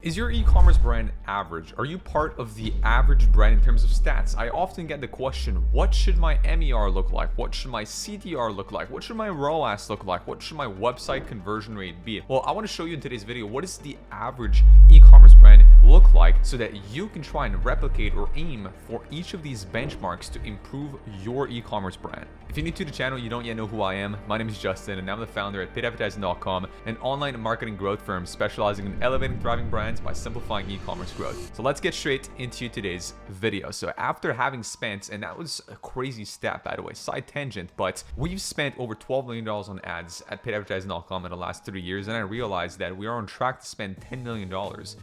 Is your e-commerce brand average? Are you part of the average brand in terms of stats? I often get the question, what should my MER look like? What should my CTR look like? What should my ROAS look like? What should my website conversion rate be? Well, I want to show you in today's video, what does the average e-commerce brand look like so that you can try and replicate or aim for each of these benchmarks to improve your e-commerce brand. If you're new to the channel, you don't yet know who I am. My name is Justin and I'm the founder at paidadvertising.com, an online marketing growth firm specializing in elevating thriving brands by simplifying e-commerce growth. So let's get straight into today's video. So after having spent, and that was a crazy stat by the way, side tangent, but we've spent over $12 million on ads at paidadvertising.com in the last 3 years, and I realized that we are on track to spend $10 million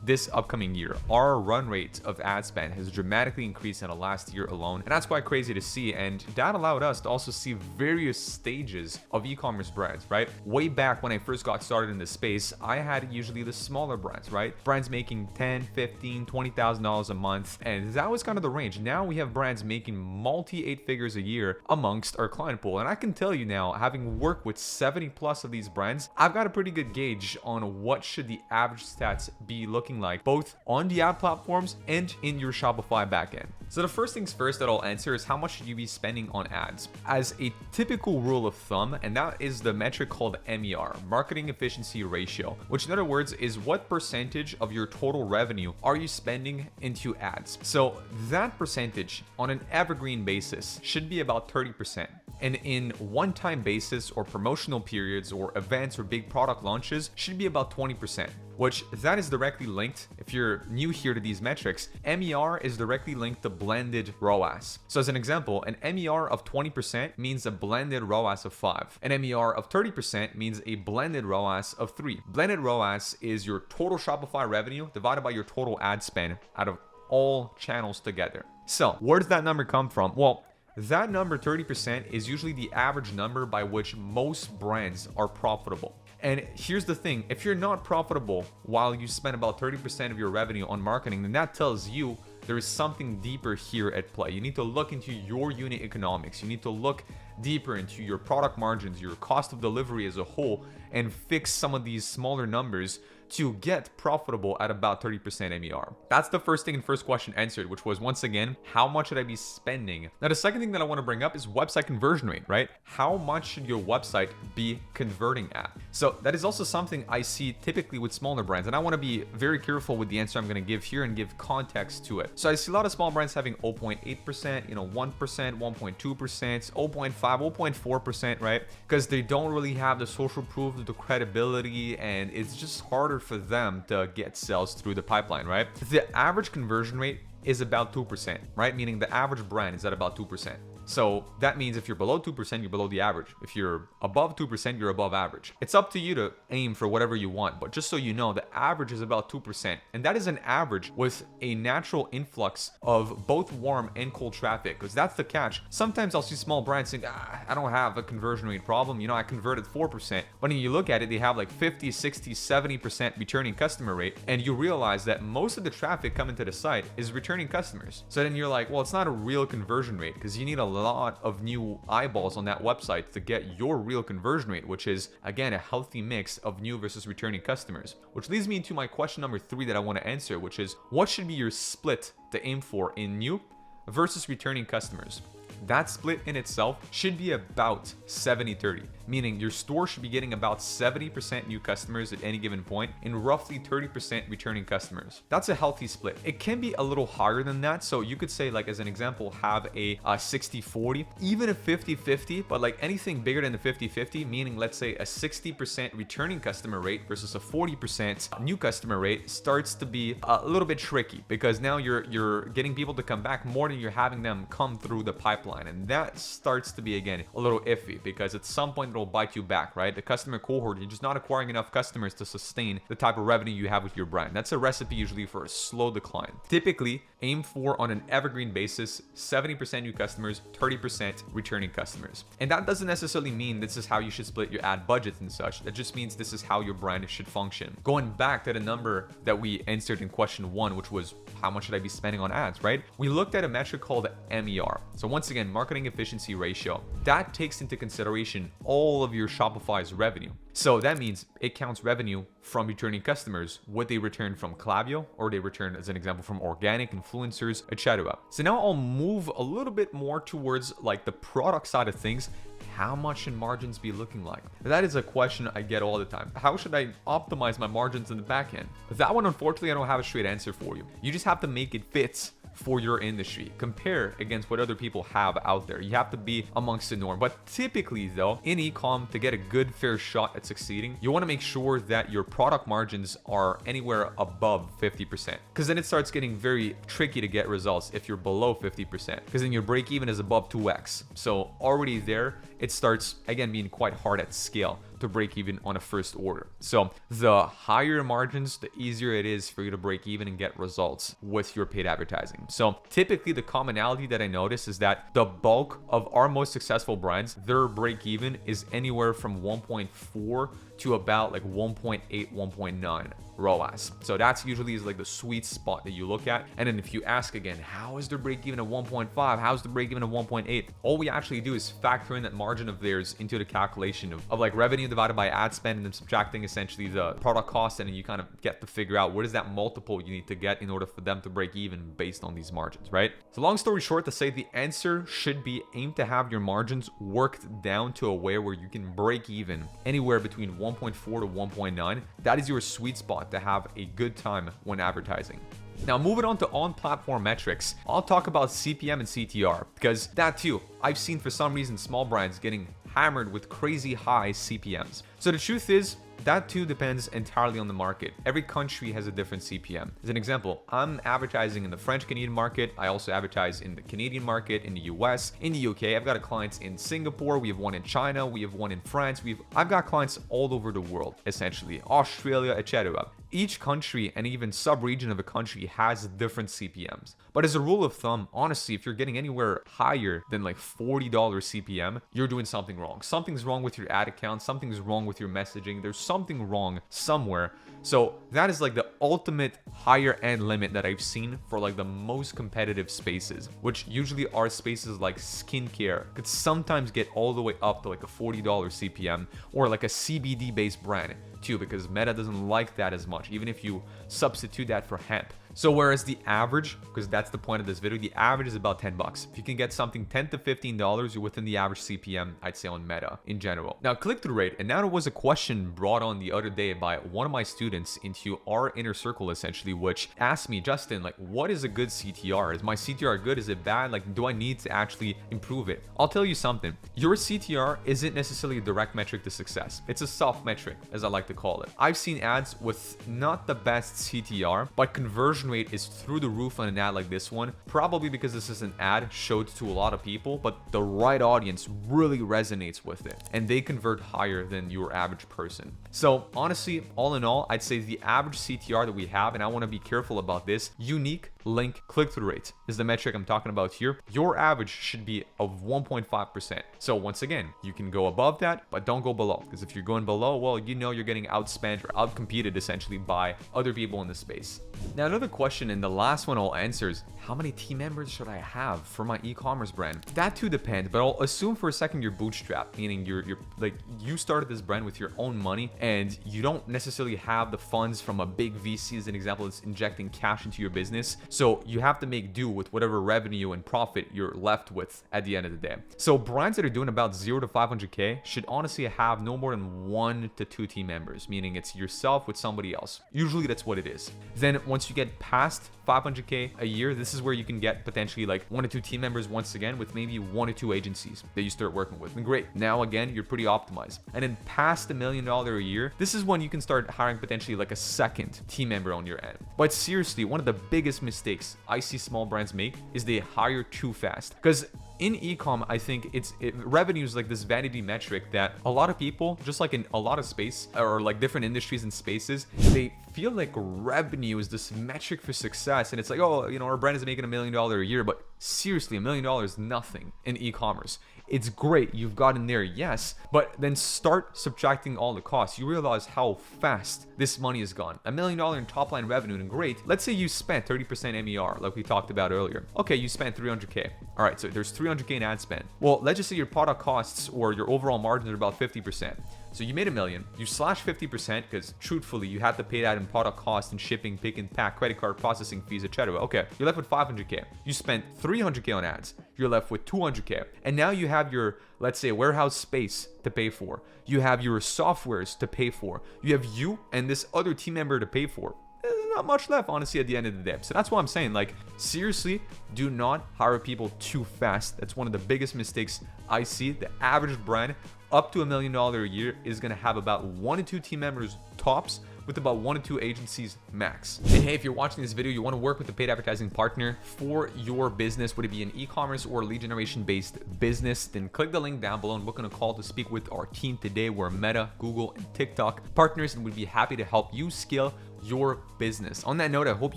this upcoming year. Our run rate of ad spend has dramatically increased in the last year alone, and that's quite crazy to see. And that allowed us to also see various stages of e-commerce brands, right? Way back when I first got started in this space, I had usually the smaller brands, right? Brands making $10, $15, $20,000 a month, and that was kind of the range. Now we have brands making multi 8 figures a year amongst our client pool, and I can tell you now, having worked with 70 plus of these brands, I've got a pretty good gauge on what should the average stats be looking like, both on the ad platforms and in your Shopify backend. So the first things first that I'll answer is how much should you be spending on ads? As a typical rule of thumb, and that is the metric called MER, marketing efficiency ratio, which in other words is what percentage of your total revenue are you spending into ads. So that percentage on an evergreen basis should be about 30%. And in one-time basis or promotional periods or events or big product launches should be about 20%. Which that is directly linked, if you're new here to these metrics, MER is directly linked to blended ROAS. So as an example, an MER of 20% means a blended ROAS of 5. An MER of 30% means a blended ROAS of 3. Blended ROAS is your total Shopify revenue divided by your total ad spend out of all channels together. So where does that number come from? Well, that number 30% is usually the average number by which most brands are profitable. And here's the thing, if you're not profitable while you spend about 30% of your revenue on marketing, then that tells you there is something deeper here at play. You need to look into your unit economics. You need to look deeper into your product margins, your cost of delivery as a whole, and fix some of these smaller numbers to get profitable at about 30% MER. That's the first thing and first question answered, which was, once again, how much should I be spending? Now, the second thing that I want to bring up is website conversion rate, right? How much should your website be converting at? So that is also something I see typically with smaller brands, and I want to be very careful with the answer I'm going to give here and give context to it. So I see a lot of small brands having 0.8%, 1%, 1.2%, 0.5, 0.4%, right? Because they don't really have the social proof, the credibility, and it's just harder for them to get sales through the pipeline, right? The average conversion rate is about 2%, right? Meaning the average brand is at about 2%. So that means if you're below 2%, you're below the average. If you're above 2%, you're above average. It's up to you to aim for whatever you want, but just so you know, the average is about 2%. And that is an average with a natural influx of both warm and cold traffic, because that's the catch. Sometimes I'll see small brands saying, I don't have a conversion rate problem. I converted 4%. But when you look at it, they have like 50, 60, 70% returning customer rate. And you realize that most of the traffic coming to the site is returning customers. So then you're like, well, it's not a real conversion rate because you need a lot of new eyeballs on that website to get your real conversion rate, which is again a healthy mix of new versus returning customers. Which leads me to my question number 3 that I want to answer, which is what should be your split to aim for in new versus returning customers? That split in itself should be about 70-30, meaning your store should be getting about 70% new customers at any given point and roughly 30% returning customers. That's a healthy split. It can be a little higher than that. So you could say, like as an example, have a 60-40, even a 50-50, but like anything bigger than the 50-50, meaning let's say a 60% returning customer rate versus a 40% new customer rate starts to be a little bit tricky because now you're getting people to come back more than you're having them come through the pipeline. And that starts to be, again, a little iffy because at some point it'll bite you back, right? The customer cohort, you're just not acquiring enough customers to sustain the type of revenue you have with your brand. That's a recipe usually for a slow decline. Typically, aim for on an evergreen basis, 70% new customers, 30% returning customers. And that doesn't necessarily mean this is how you should split your ad budgets and such. That just means this is how your brand should function. Going back to the number that we answered in question 1, which was how much should I be spending on ads, right? We looked at a metric called MER. So once again, marketing efficiency ratio. That takes into consideration all all of your Shopify's revenue. So that means it counts revenue from returning customers, what they return from Klaviyo, or they return, as an example, from organic influencers, etc. So now I'll move a little bit more towards like the product side of things. How much should margins be looking like? That is a question I get all the time. How should I optimize my margins in the back end? That one, unfortunately, I don't have a straight answer for you. You just have to make it fit for your industry. Compare against what other people have out there. You have to be amongst the norm. But typically though, in e-com, to get a good fair shot at succeeding, you want to make sure that your product margins are anywhere above 50%, because then it starts getting very tricky to get results if you're below 50%, because then your break even is above 2x. So already there, it starts again being quite hard at scale to break even on a first order. So the higher margins, the easier it is for you to break even and get results with your paid advertising. So typically the commonality that I notice is that the bulk of our most successful brands, their break even is anywhere from 1.4 to about like 1.8, 1.9 ROAS. So that's usually is like the sweet spot that you look at. And then if you ask again, how is their break even at 1.5? How's the break even at 1.8? All we actually do is factor in that margin of theirs into the calculation of like revenue divided by ad spend, and then subtracting essentially the product cost, and then you kind of get to figure out what is that multiple you need to get in order for them to break even based on these margins, right? So long story short, to say the answer should be aim to have your margins worked down to a way where you can break even anywhere between 1.4 to 1.9. That is your sweet spot to have a good time when advertising. Now moving on to on-platform metrics, I'll talk about CPM and CTR, because that too, I've seen for some reason small brands getting hammered with crazy high CPMs. So the truth is, that too depends entirely on the market. Every country has a different CPM. As an example, I'm advertising in the French-Canadian market. I also advertise in the Canadian market, in the US, in the UK. I've got clients in Singapore. We have one in China. We have one in France. I've got clients all over the world, essentially, Australia, etc. Each country and even sub-region of a country has different CPMs. But as a rule of thumb, honestly, if you're getting anywhere higher than like $40 CPM, you're doing something wrong. Something's wrong with your ad account. Something's wrong with your messaging. There's something wrong somewhere. So that is like the ultimate higher end limit that I've seen for like the most competitive spaces, which usually are spaces like skincare. Could sometimes get all the way up to like a $40 CPM, or like a CBD based brand too, because Meta doesn't like that as much, even if you substitute that for hemp. So whereas the average, because that's the point of this video, the average is about $10. If you can get something $10 to $15, you're within the average CPM, I'd say, on Meta in general. Now, click-through rate, and now there was a question brought on the other day by one of my students into our inner circle, essentially, which asked me, Justin, like, what is a good CTR? Is my CTR good? Is it bad? Like, do I need to actually improve it? I'll tell you something. Your CTR isn't necessarily a direct metric to success. It's a soft metric, as I like to call it. I've seen ads with not the best CTR, but conversion rate is through the roof on an ad like this one, probably because this is an ad showed to a lot of people, but the right audience really resonates with it and they convert higher than your average person. So honestly, all in all, I'd say the average CTR that we have, and I want to be careful about this, unique link click-through rate is the metric I'm talking about here. Your average should be of 1.5%. So once again, you can go above that, but don't go below, because if you're going below, well, you know you're getting outspent or outcompeted essentially by other people in the space. Now, another question, and the last one I'll answer, is how many team members should I have for my e-commerce brand? That too depends, but I'll assume for a second you're bootstrapped, meaning you're like, you started this brand with your own money and you don't necessarily have the funds from a big VC, as an example, that's injecting cash into your business. So you have to make do with whatever revenue and profit you're left with at the end of the day. So brands that are doing about 0 to 500K should honestly have no more than 1 to 2 team members, meaning it's yourself with somebody else. Usually that's what it is. Then once you get past 500K a year, this is where you can get potentially like 1 to 2 team members once again, with maybe 1 or 2 agencies that you start working with. And great, now again, you're pretty optimized. And then past $1 million a year, this is when you can start hiring potentially like a second team member on your end. But seriously, one of the biggest mistakes I see small brands make is they hire too fast. Because in e-com, I think revenue is like this vanity metric that a lot of people, just like in a lot of space or like different industries and spaces, they feel like revenue is this metric for success. And it's like, oh, you know, our brand is making $1 million a year, but seriously, $1 million is nothing in e-commerce. It's great, you've gotten there, yes, but then start subtracting all the costs. You realize how fast this money is gone. $1 million in top line revenue, and great. Let's say you spent 30% MER, like we talked about earlier. Okay, you spent 300K. All right, so there's 300K in ad spend. Well, let's just say your product costs or your overall margins are about 50%. So you made $1 million, you slash 50% because truthfully, you have to pay that in product cost and shipping, pick and pack, credit card processing fees, etc. Okay, you're left with 500K. You spent 300K on ads. You're left with 200K. And now you have your, let's say, warehouse space to pay for. You have your softwares to pay for. You have you and this other team member to pay for. There's not much left, honestly, at the end of the day. So that's why I'm saying, like, seriously, do not hire people too fast. That's one of the biggest mistakes I see. The average brand up to $1 million a year is going to have about 1 to 2 team members tops, with about 1 to 2 agencies max. And hey, if you're watching this video, you want to work with a paid advertising partner for your business, would it be an e-commerce or lead generation based business, then click the link down below and book on a call to speak with our team today. We're Meta, Google, and TikTok partners, and we'd be happy to help you scale your business. On that note, I hope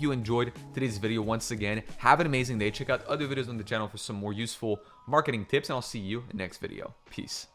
you enjoyed today's video. Once again, have an amazing day. Check out other videos on the channel for some more useful marketing tips, and I'll see you in the next video. Peace.